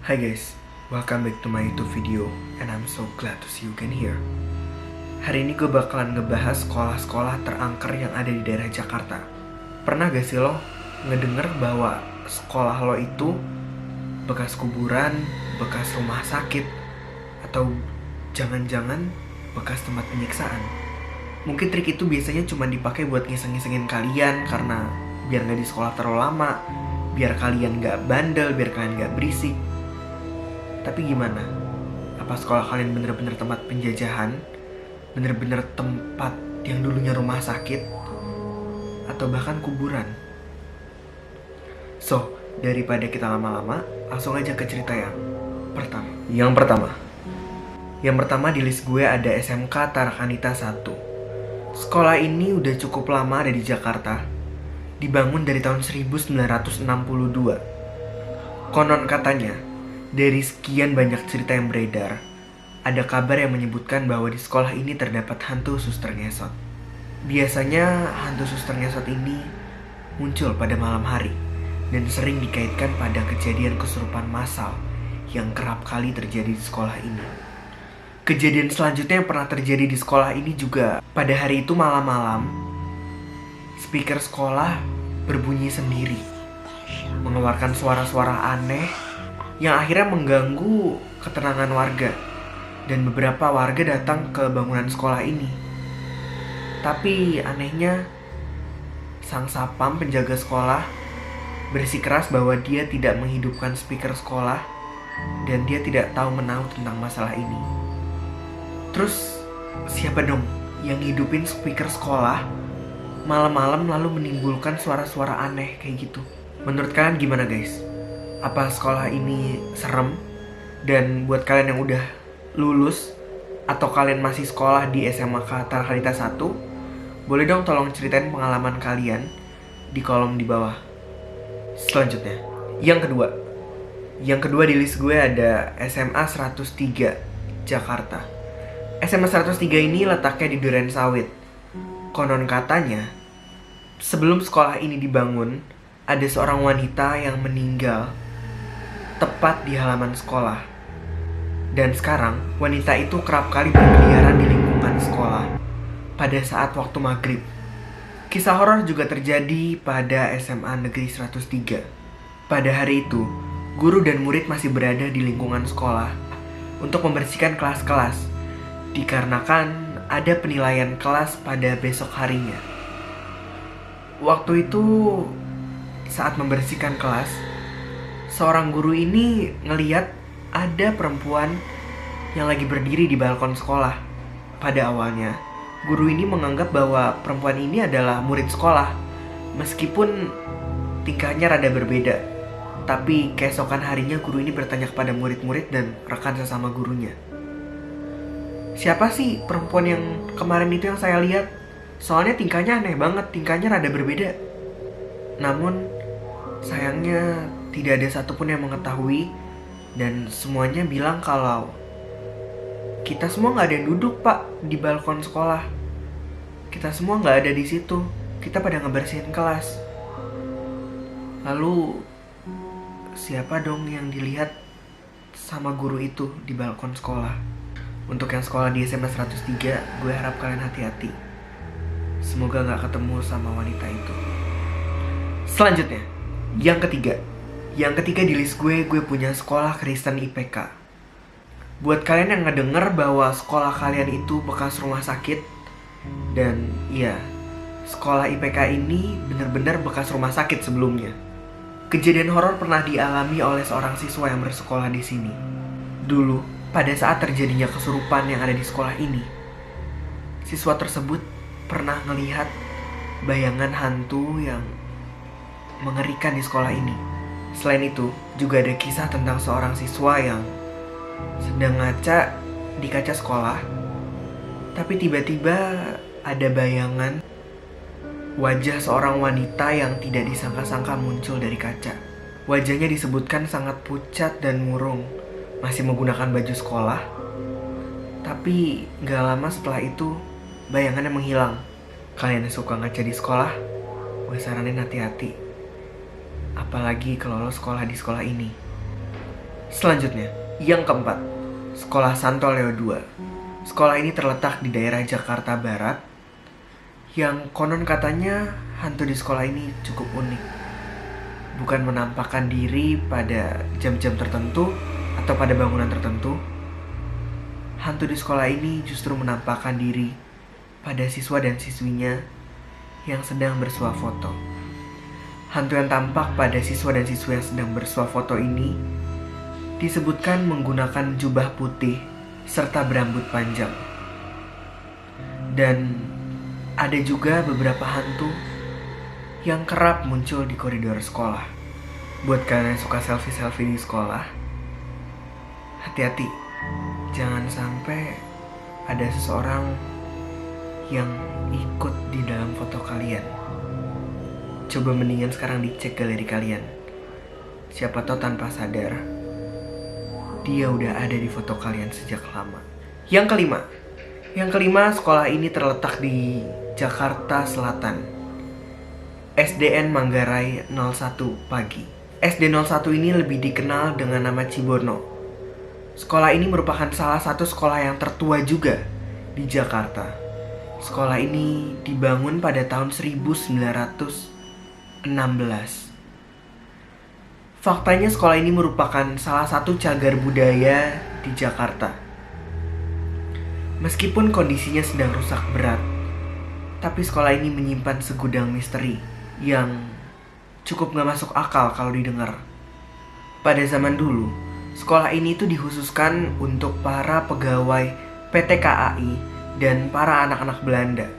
Hi guys, welcome back to my YouTube video and I'm so glad to see you again here. Hari ini gue bakalan ngebahas sekolah-sekolah terangker yang ada di daerah Jakarta. Pernah gak sih lo ngedenger bahwa sekolah lo itu bekas kuburan, bekas rumah sakit, atau jangan-jangan bekas tempat penyiksaan? Mungkin trik itu biasanya cuma dipakai buat ngiseng-ngisengin kalian karena biar gak di sekolah terlalu lama, biar kalian gak bandel, biar kalian gak berisik. Tapi gimana? Apa sekolah kalian bener-bener tempat penjajahan? Bener-bener tempat yang dulunya rumah sakit? Atau bahkan kuburan? So, daripada kita lama-lama, langsung aja ke cerita yang pertama. Yang pertama di list gue ada SMK Tarakanita 1. Sekolah ini udah cukup lama ada di Jakarta. Dibangun dari tahun 1962. Konon katanya, dari sekian banyak cerita yang beredar, ada kabar yang menyebutkan bahwa di sekolah ini terdapat hantu suster ngesot. Biasanya hantu suster ngesot ini muncul pada malam hari dan sering dikaitkan pada kejadian kesurupan massal yang kerap kali terjadi di sekolah ini. Kejadian selanjutnya yang pernah terjadi di sekolah ini juga pada hari itu malam-malam, speaker sekolah berbunyi sendiri, mengeluarkan suara-suara aneh yang akhirnya mengganggu ketenangan warga, dan beberapa warga datang ke bangunan sekolah ini. Tapi anehnya, sang sapam penjaga sekolah bersikeras bahwa dia tidak menghidupkan speaker sekolah dan dia tidak tahu menahu tentang masalah ini. Terus siapa dong yang hidupin speaker sekolah malam-malam lalu menimbulkan suara-suara aneh kayak gitu? Menurut kalian gimana guys? Apa sekolah ini serem? Dan buat kalian yang udah lulus atau kalian masih sekolah di SMK Tarakanita 1, boleh dong tolong ceritain pengalaman kalian di kolom di bawah. Selanjutnya, yang kedua di list gue ada SMA 103 Jakarta. SMA 103 ini letaknya di Durensawit. Konon katanya, sebelum sekolah ini dibangun, ada seorang wanita yang meninggal tepat di halaman sekolah. Dan sekarang wanita itu kerap kali berkeliaran di lingkungan sekolah pada saat waktu maghrib. Kisah horor juga terjadi pada SMA Negeri 103. Pada hari itu, guru dan murid masih berada di lingkungan sekolah untuk membersihkan kelas-kelas, dikarenakan ada penilaian kelas pada besok harinya. Waktu itu, saat membersihkan kelas, seorang guru ini ngeliat ada perempuan yang lagi berdiri di balkon sekolah. Pada awalnya, guru ini menganggap bahwa perempuan ini adalah murid sekolah, meskipun tingkahnya rada berbeda. Tapi keesokan harinya guru ini bertanya kepada murid-murid dan rekan sesama gurunya, siapa sih perempuan yang kemarin itu yang saya lihat? Soalnya tingkahnya aneh banget, tingkahnya rada berbeda. Namun sayangnya tidak ada satupun yang mengetahui dan semuanya bilang kalau kita semua nggak ada yang duduk pak di balkon sekolah. Kita semua nggak ada di situ. Kita pada ngebersihin kelas. Lalu siapa dong yang dilihat sama guru itu di balkon sekolah? Untuk yang sekolah di SMA 103, gue harap kalian hati-hati. Semoga nggak ketemu sama wanita itu. Selanjutnya, yang ketiga di list gue punya sekolah Kristen IPK. Buat kalian yang ngedenger bahwa sekolah kalian itu bekas rumah sakit, dan iya, sekolah IPK ini benar-benar bekas rumah sakit sebelumnya. Kejadian horor pernah dialami oleh seorang siswa yang bersekolah di sini. Dulu, pada saat terjadinya kesurupan yang ada di sekolah ini, siswa tersebut pernah melihat bayangan hantu yang mengerikan di sekolah ini. Selain itu, juga ada kisah tentang seorang siswa yang sedang ngaca di kaca sekolah, tapi tiba-tiba ada bayangan wajah seorang wanita yang tidak disangka-sangka muncul dari kaca. Wajahnya disebutkan sangat pucat dan murung, masih menggunakan baju sekolah. Tapi gak lama setelah itu, bayangannya menghilang. Kalian yang suka ngaca di sekolah, gue saranin hati-hati. Apalagi kalau lo sekolah di sekolah ini. Selanjutnya, yang keempat, Sekolah Santo Leo II. Sekolah ini terletak di daerah Jakarta Barat, yang konon katanya hantu di sekolah ini cukup unik. Bukan menampakkan diri pada jam-jam tertentu atau pada bangunan tertentu. Hantu di sekolah ini justru menampakkan diri pada siswa dan siswinya yang sedang bersuah foto. Hantu yang tampak pada siswa dan siswi yang sedang bersuah foto ini disebutkan menggunakan jubah putih serta berambut panjang. Dan ada juga beberapa hantu yang kerap muncul di koridor sekolah. Buat kalian yang suka selfie-selfie di sekolah, hati-hati, jangan sampai ada seseorang yang ikut di dalam foto kalian. Coba mendingan sekarang dicek galeri kalian. Siapa tahu tanpa sadar dia udah ada di foto kalian sejak lama. Yang kelima, sekolah ini terletak di Jakarta Selatan. SDN Manggarai 01 Pagi. SD 01 ini lebih dikenal dengan nama Cibono. Sekolah ini merupakan salah satu sekolah yang tertua juga di Jakarta. Sekolah ini dibangun pada tahun 1916. Faktanya sekolah ini merupakan salah satu cagar budaya di Jakarta. Meskipun kondisinya sedang rusak berat, tapi sekolah ini menyimpan segudang misteri yang cukup gak masuk akal kalau didengar. Pada zaman dulu, sekolah ini tuh dikhususkan untuk para pegawai PT KAI dan para anak-anak Belanda.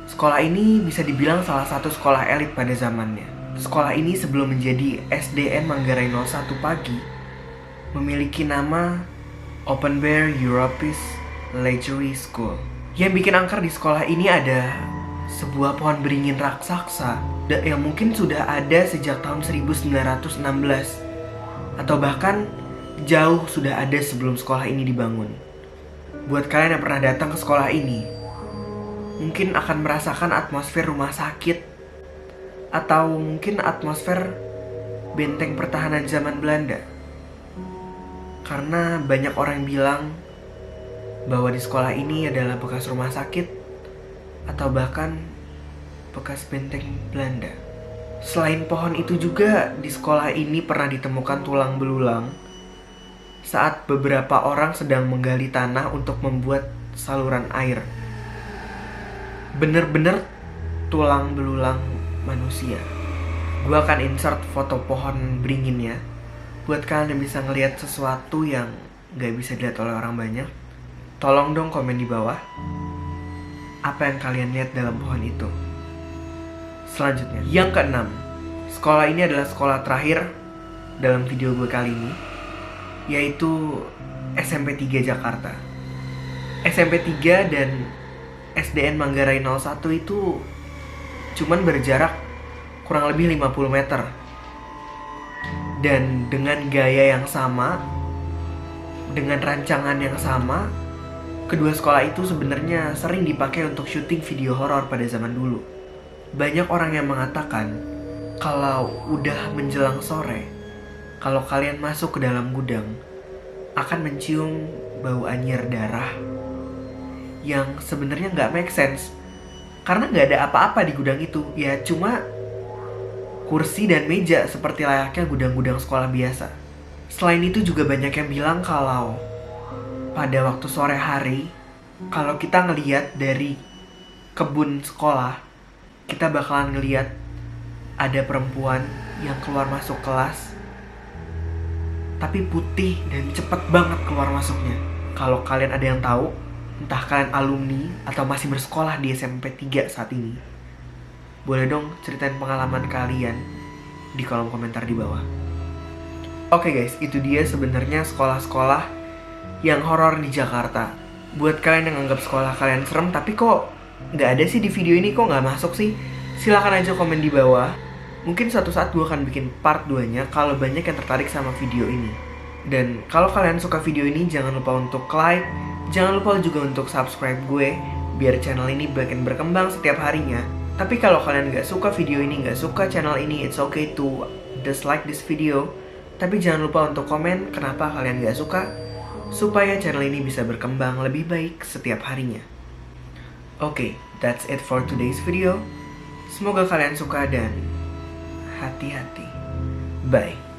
Sekolah ini bisa dibilang salah satu sekolah elit pada zamannya. Sekolah ini sebelum menjadi SDN Manggarai 01 Pagi memiliki nama Open Bear Europis Lechery School. Yang bikin angker di sekolah ini ada sebuah pohon beringin raksasa yang mungkin sudah ada sejak tahun 1916 atau bahkan jauh sudah ada sebelum sekolah ini dibangun. Buat kalian yang pernah datang ke sekolah ini, mungkin akan merasakan atmosfer rumah sakit atau mungkin atmosfer benteng pertahanan zaman Belanda. Karena banyak orang yang bilang bahwa di sekolah ini adalah bekas rumah sakit atau bahkan bekas benteng Belanda. Selain pohon itu juga di sekolah ini pernah ditemukan tulang belulang saat beberapa orang sedang menggali tanah untuk membuat saluran air. Bener-bener tulang belulang manusia. Gue akan insert foto pohon beringinnya buat kalian yang bisa ngelihat sesuatu yang gak bisa dilihat oleh orang banyak. Tolong dong komen di bawah apa yang kalian lihat dalam pohon itu. Selanjutnya, yang keenam, sekolah ini adalah sekolah terakhir dalam video gue kali ini, yaitu SMP 3 Jakarta. SMP 3 dan SDN Manggarai 01 itu cuman berjarak kurang lebih 50 meter. Dan dengan gaya yang sama, dengan rancangan yang sama, kedua sekolah itu sebenarnya sering dipakai untuk syuting video horor pada zaman dulu. Banyak orang yang mengatakan kalau udah menjelang sore, kalau kalian masuk ke dalam gudang, akan mencium bau anyir darah yang sebenarnya nggak make sense. Karena nggak ada apa-apa di gudang itu, ya cuma kursi dan meja seperti layaknya gudang-gudang sekolah biasa. Selain itu juga banyak yang bilang kalau pada waktu sore hari, kalau kita ngelihat dari kebun sekolah, kita bakalan ngelihat ada perempuan yang keluar masuk kelas, tapi putih dan cepet banget keluar masuknya. Kalau kalian ada yang tahu, entah kalian alumni atau masih bersekolah di SMP 3 saat ini, boleh dong ceritain pengalaman kalian di kolom komentar di bawah. Oke guys, itu dia sebenarnya sekolah-sekolah yang horor di Jakarta. Buat kalian yang anggap sekolah kalian serem tapi kok nggak ada sih di video ini, kok nggak masuk sih, silahkan aja komen di bawah. Mungkin suatu saat gue akan bikin part 2-nya kalau banyak yang tertarik sama video ini. Dan kalau kalian suka video ini, jangan lupa untuk like, jangan lupa juga untuk subscribe gue, biar channel ini makin berkembang setiap harinya. Tapi kalau kalian gak suka video ini, gak suka channel ini, it's okay to dislike this video. Tapi jangan lupa untuk komen kenapa kalian gak suka, supaya channel ini bisa berkembang lebih baik setiap harinya. Oke, that's it for today's video. Semoga kalian suka dan hati-hati. Bye.